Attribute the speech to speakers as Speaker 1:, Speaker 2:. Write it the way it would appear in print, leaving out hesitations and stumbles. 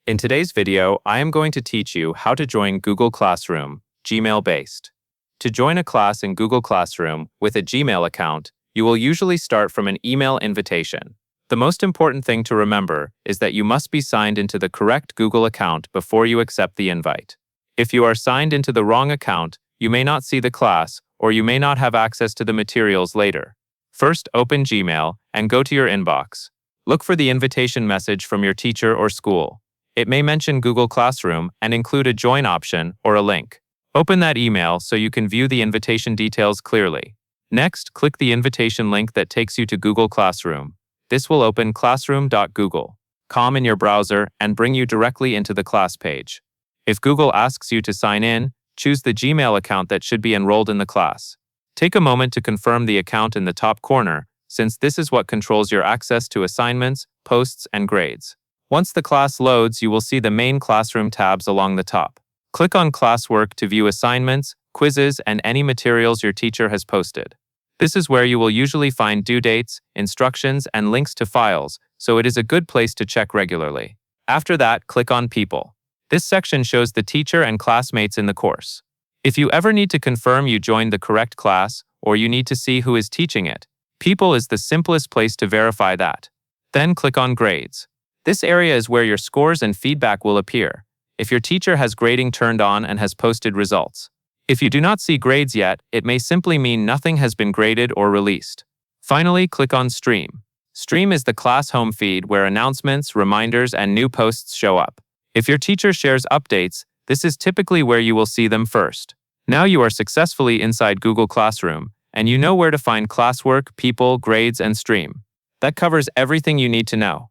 Speaker 1: In today's video, I am going to teach you how to join Google Classroom, Gmail-based. To join a class in Google Classroom with a Gmail account, you will usually start from an email invitation. The most important thing to remember is that you must be signed into the correct Google account before you accept the invite. If you are signed into the wrong account, you may not see the class, or you may not have access to the materials later. First, open Gmail and go to your inbox. Look for the invitation message from your teacher or school. It may mention Google Classroom and include a join option or a link. Open that email so you can view the invitation details clearly. Next, click the invitation link that takes you to Google Classroom. This will open classroom.google.com in your browser and bring you directly into the class page. If Google asks you to sign in, choose the Gmail account that should be enrolled in the class. Take a moment to confirm the account in the top corner, since this is what controls your access to assignments, posts, and grades. Once the class loads, you will see the main classroom tabs along the top. Click on Classwork to view assignments, quizzes, and any materials your teacher has posted. This is where you will usually find due dates, instructions, and links to files, so it is a good place to check regularly. After that, click on People. This section shows the teacher and classmates in the course. If you ever need to confirm you joined the correct class, or you need to see who is teaching it, People is the simplest place to verify that. Then click on Grades. This area is where your scores and feedback will appear, if your teacher has grading turned on and has posted results. If you do not see grades yet, it may simply mean nothing has been graded or released. Finally, click on Stream. Stream is the class home feed where announcements, reminders, and new posts show up. If your teacher shares updates, this is typically where you will see them first. Now you are successfully inside Google Classroom, and you know where to find classwork, people, grades, and Stream. That covers everything you need to know.